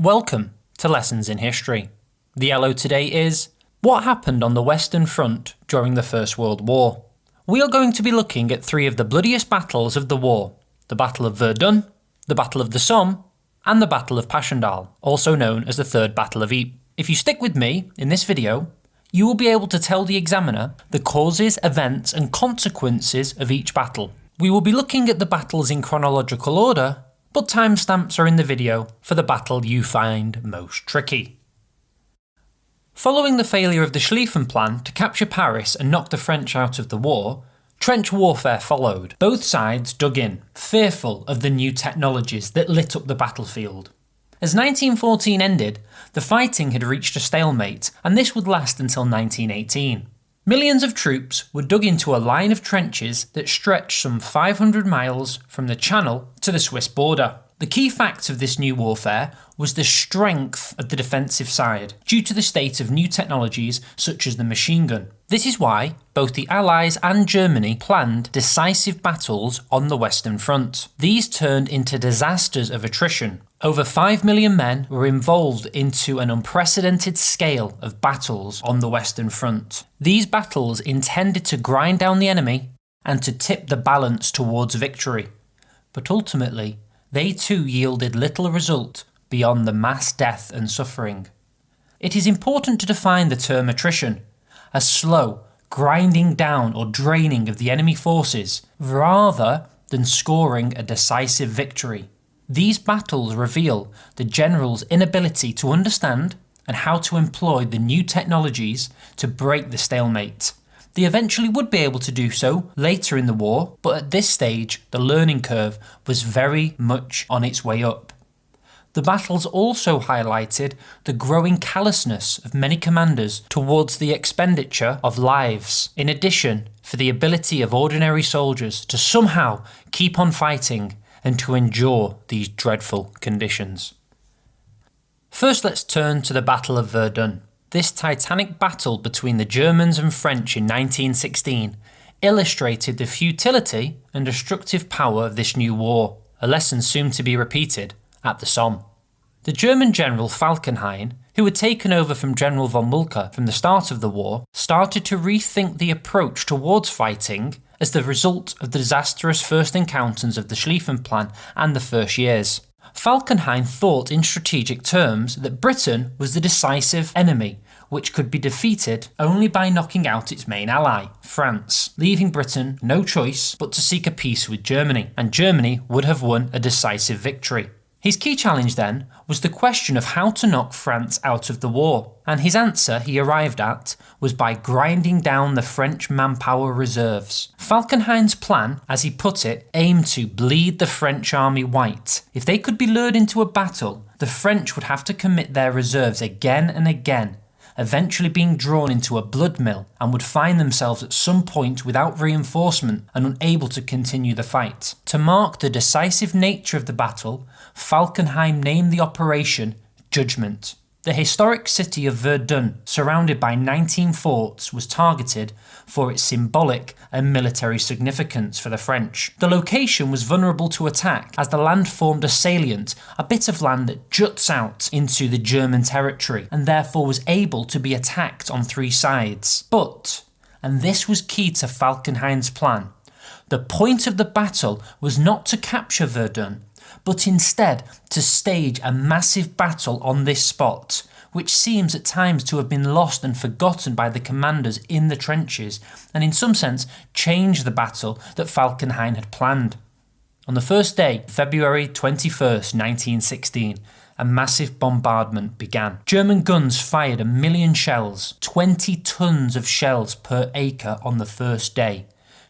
Welcome to Lessons in History. The yellow today is what happened on the Western Front during the First World War. We are going to be looking at three of the bloodiest battles of the war: the Battle of Verdun, the Battle of the Somme, and the Battle of Passchendaele, also known as the Third Battle of Ypres. If you stick with me in this video, you will be able to tell the examiner the causes, events, and consequences of each battle. We will be looking at the battles in chronological order, but timestamps are in the video for the battle you find most tricky. Following the failure of the Schlieffen Plan to capture Paris and knock the French out of the war, trench warfare followed. Both sides dug in, fearful of the new technologies that lit up the battlefield. As 1914 ended, the fighting had reached a stalemate, and this would last until 1918. Millions of troops were dug into a line of trenches that stretched some 500 miles from the Channel to the Swiss border. The key fact of this new warfare was the strength of the defensive side, due to the state of new technologies such as the machine gun. This is why both the Allies and Germany planned decisive battles on the Western Front. These turned into disasters of attrition. Over 5 million men were involved into an unprecedented scale of battles on the Western Front. These battles intended to grind down the enemy and to tip the balance towards victory. But ultimately, they too yielded little result beyond the mass death and suffering. It is important to define the term attrition: a slow, grinding down or draining of the enemy forces, rather than scoring a decisive victory. These battles reveal the general's inability to understand and how to employ the new technologies to break the stalemate. They eventually would be able to do so later in the war, but at this stage the learning curve was very much on its way up. The battles also highlighted the growing callousness of many commanders towards the expenditure of lives, in addition for the ability of ordinary soldiers to somehow keep on fighting and to endure these dreadful conditions. First, let's turn to the Battle of Verdun. This titanic battle between the Germans and French in 1916 illustrated the futility and destructive power of this new war, a lesson soon to be repeated at the Somme. The German general Falkenhayn, who had taken over from General von Moltke from the start of the war, started to rethink the approach towards fighting as the result of the disastrous first encounters of the Schlieffen Plan and the first years. Falkenhayn thought in strategic terms that Britain was the decisive enemy, which could be defeated only by knocking out its main ally, France, leaving Britain no choice but to seek a peace with Germany, and Germany would have won a decisive victory. His key challenge then was the question of how to knock France out of the war, and his answer he arrived at was by grinding down the French manpower reserves. Falkenhayn's plan, as he put it, aimed to bleed the French army white. If they could be lured into a battle, the French would have to commit their reserves again and again, eventually being drawn into a blood mill, and would find themselves at some point without reinforcement and unable to continue the fight. To mark the decisive nature of the battle, Falkenhayn named the operation Judgment. The historic city of Verdun, surrounded by 19 forts, was targeted for its symbolic and military significance for the French. The location was vulnerable to attack as the land formed a salient, a bit of land that juts out into the German territory, and therefore was able to be attacked on three sides. But, and this was key to Falkenhayn's plan, the point of the battle was not to capture Verdun, but instead to stage a massive battle on this spot, which seems at times to have been lost and forgotten by the commanders in the trenches, and in some sense change the battle that Falkenhayn had planned. On the first day, February 21st, 1916, a massive bombardment began. German guns fired 1 million shells, 20 tons of shells per acre on the first day.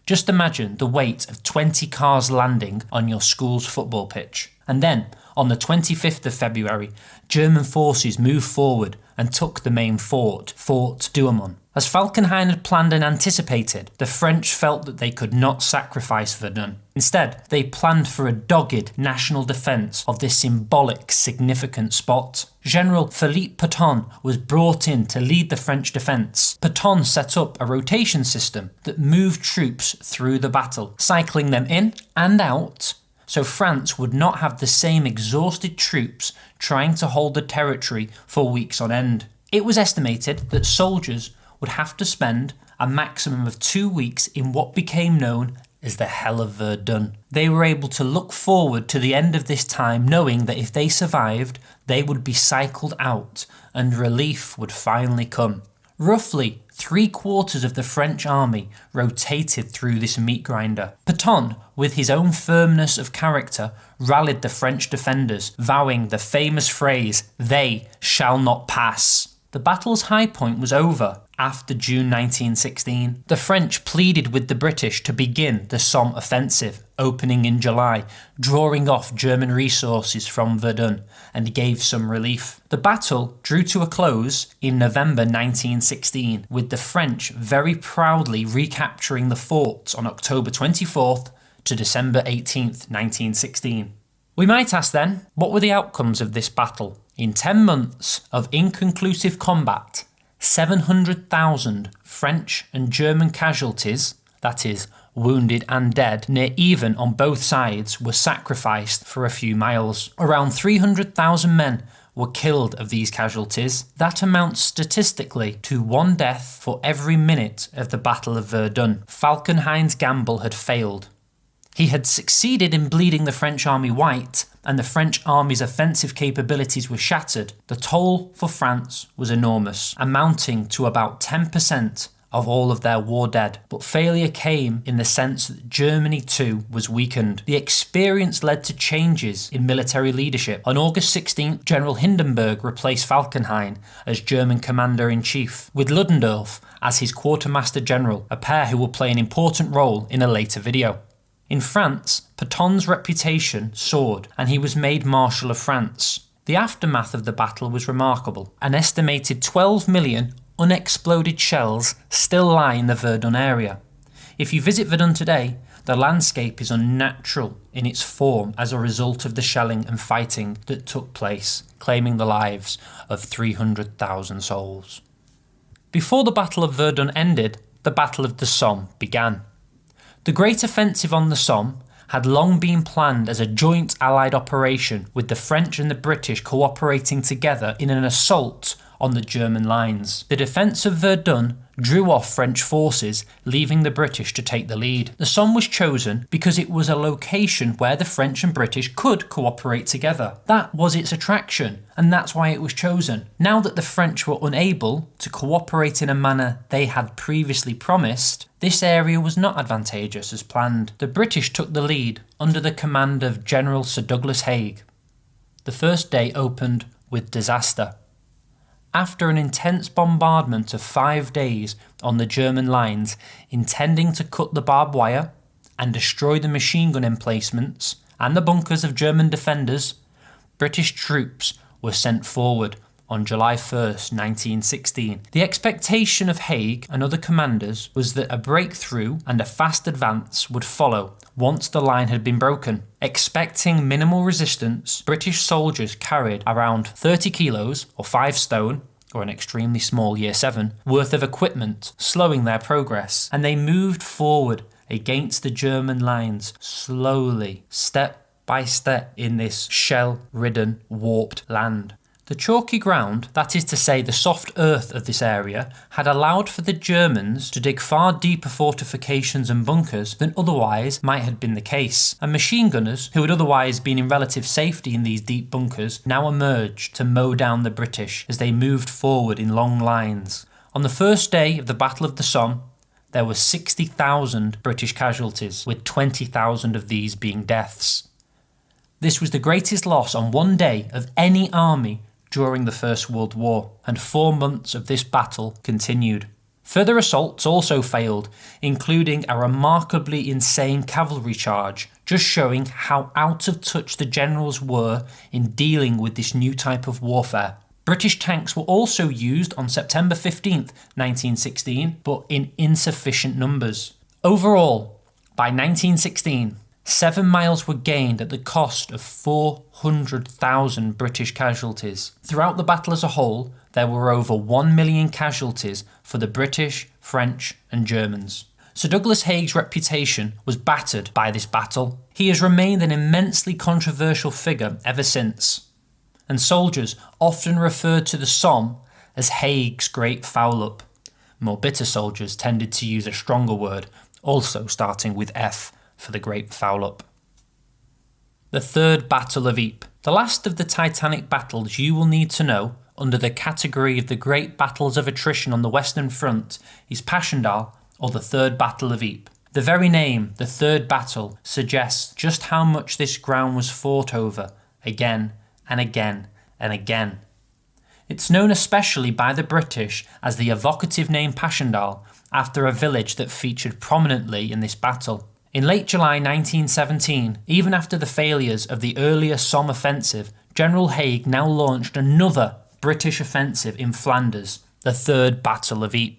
Just imagine the weight of 20 cars landing on your school's football pitch. And then, on the 25th of February, German forces moved forward and took the main fort, Fort Douaumont. As Falkenhayn had planned and anticipated, the French felt that they could not sacrifice Verdun. Instead, they planned for a dogged national defence of this symbolic, significant spot. General Philippe Pétain was brought in to lead the French defence. Pétain set up a rotation system that moved troops through the battle, cycling them in and out so France would not have the same exhausted troops trying to hold the territory for weeks on end. It was estimated that soldiers would have to spend a maximum of 2 weeks in what became known as the Hell of Verdun. They were able to look forward to the end of this time knowing that if they survived, they would be cycled out and relief would finally come. Roughly 3/4 of the French army rotated through this meat grinder. Pétain, with his own firmness of character, rallied the French defenders, vowing the famous phrase, "They shall not pass." The battle's high point was over after June 1916. The French pleaded with the British to begin the Somme offensive, opening in July, drawing off German resources from Verdun, and gave some relief. The battle drew to a close in November 1916, with the French very proudly recapturing the fort on October 24th to December 18th, 1916. We might ask then, what were the outcomes of this battle? In 10 months of inconclusive combat, 700,000 French and German casualties, that is, wounded and dead, near even on both sides, were sacrificed for a few miles. Around 300,000 men were killed of these casualties. That amounts statistically to 1 death for every minute of the Battle of Verdun. Falkenhayn's gamble had failed. He had succeeded in bleeding the French army white, and the French army's offensive capabilities were shattered. The toll for France was enormous, amounting to about 10% of all of their war dead. But failure came in the sense that Germany too was weakened. The experience led to changes in military leadership. On August 16th, General Hindenburg replaced Falkenhayn as German commander-in-chief, with Ludendorff as his quartermaster general, a pair who will play an important role in a later video. In France, Petain's reputation soared and he was made Marshal of France. The aftermath of the battle was remarkable. An estimated 12 million unexploded shells still lie in the Verdun area. If you visit Verdun today, the landscape is unnatural in its form as a result of the shelling and fighting that took place, claiming the lives of 300,000 souls. Before the Battle of Verdun ended, the Battle of the Somme began. The Great Offensive on the Somme had long been planned as a joint Allied operation, with the French and the British cooperating together in an assault on the German lines. The defence of Verdun drew off French forces, leaving the British to take the lead. The Somme was chosen because it was a location where the French and British could cooperate together. That was its attraction, and that's why it was chosen. Now that the French were unable to cooperate in a manner they had previously promised, this area was not advantageous as planned. The British took the lead under the command of General Sir Douglas Haig. The first day opened with disaster. After an intense bombardment of 5 days on the German lines, intending to cut the barbed wire and destroy the machine gun emplacements and the bunkers of German defenders, British troops were sent forward on July 1st, 1916. The expectation of Haig and other commanders was that a breakthrough and a fast advance would follow once the line had been broken. Expecting minimal resistance, British soldiers carried around 30 kilos or 5 stone, or an extremely small Year 7, worth of equipment, slowing their progress, and they moved forward against the German lines slowly, step by step in this shell-ridden, warped land. The chalky ground, that is to say the soft earth of this area, had allowed for the Germans to dig far deeper fortifications and bunkers than otherwise might have been the case, and machine gunners, who had otherwise been in relative safety in these deep bunkers, now emerged to mow down the British as they moved forward in long lines. On the first day of the Battle of the Somme, there were 60,000 British casualties, with 20,000 of these being deaths. This was the greatest loss on one day of any army during the First World War, and 4 months of this battle continued. Further assaults also failed, including a remarkably insane cavalry charge, just showing how out of touch the generals were in dealing with this new type of warfare. British tanks were also used on September 15th, 1916, but in insufficient numbers. Overall, by 1916, 7 miles were gained at the cost of 400,000 British casualties. Throughout the battle as a whole, there were over 1 million casualties for the British, French and Germans. Sir Douglas Haig's reputation was battered by this battle. He has remained an immensely controversial figure ever since, and soldiers often referred to the Somme as Haig's Great Foul-up. More bitter soldiers tended to use a stronger word, also starting with F, for the Great Foul-up. The Third Battle of Ypres. The last of the titanic battles you will need to know under the category of the great battles of attrition on the Western Front is Passchendaele, or the Third Battle of Ypres. The very name, the Third Battle, suggests just how much this ground was fought over, again and again and again. It's known especially by the British as the evocative name Passchendaele, after a village that featured prominently in this battle. In late July 1917, even after the failures of the earlier Somme offensive, General Haig now launched another British offensive in Flanders, the Third Battle of Ypres.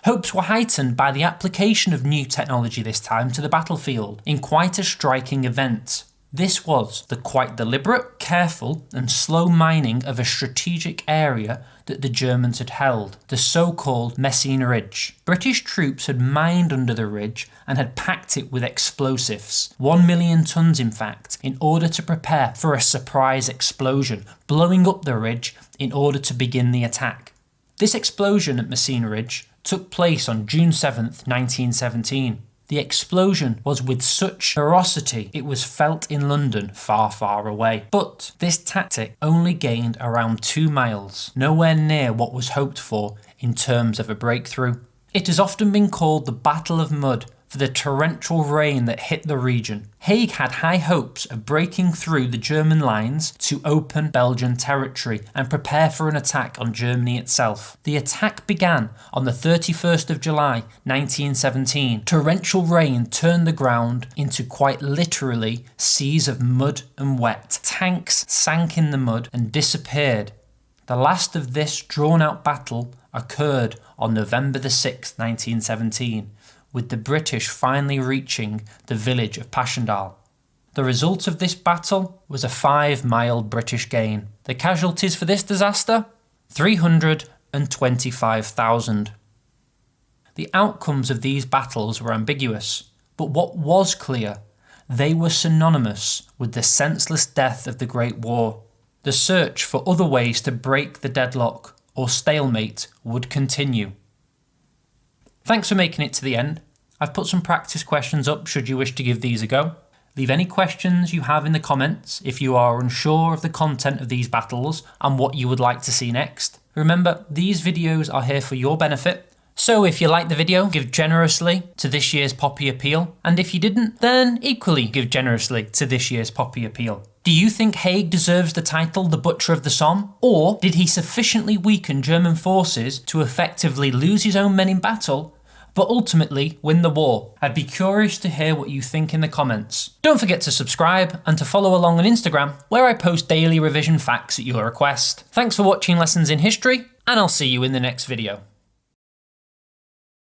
Hopes were heightened by the application of new technology this time to the battlefield in quite a striking event. This was the quite deliberate, careful and slow mining of a strategic area that the Germans had held, the so-called Messines Ridge. British troops had mined under the ridge and had packed it with explosives, 1 million tons in fact, in order to prepare for a surprise explosion, blowing up the ridge in order to begin the attack. This explosion at Messines Ridge took place on June 7th, 1917. The explosion was with such ferocity it was felt in London far, far away. But this tactic only gained around 2 miles, nowhere near what was hoped for in terms of a breakthrough. It has often been called the Battle of Mud for the torrential rain that hit the region. Haig had high hopes of breaking through the German lines to open Belgian territory and prepare for an attack on Germany itself. The attack began on the 31st of July 1917. Torrential rain turned the ground into quite literally seas of mud and wet. Tanks sank in the mud and disappeared. The last of this drawn-out battle occurred on November the 6th, 1917. With the British finally reaching the village of Passchendaele. The result of this battle was a 5-mile British gain. The casualties for this disaster? 325,000. The outcomes of these battles were ambiguous, but what was clear, they were synonymous with the senseless death of the Great War. The search for other ways to break the deadlock or stalemate would continue. Thanks for making it to the end. I've put some practice questions up should you wish to give these a go. Leave any questions you have in the comments if you are unsure of the content of these battles and what you would like to see next. Remember, these videos are here for your benefit, so if you liked the video, give generously to this year's Poppy Appeal, and if you didn't, then equally give generously to this year's Poppy Appeal. Do you think Haig deserves the title the Butcher of the Somme? Or did he sufficiently weaken German forces to effectively lose his own men in battle, but ultimately win the war? I'd be curious to hear what you think in the comments. Don't forget to subscribe and to follow along on Instagram, where I post daily revision facts at your request. Thanks for watching Lessons in History, and I'll see you in the next video.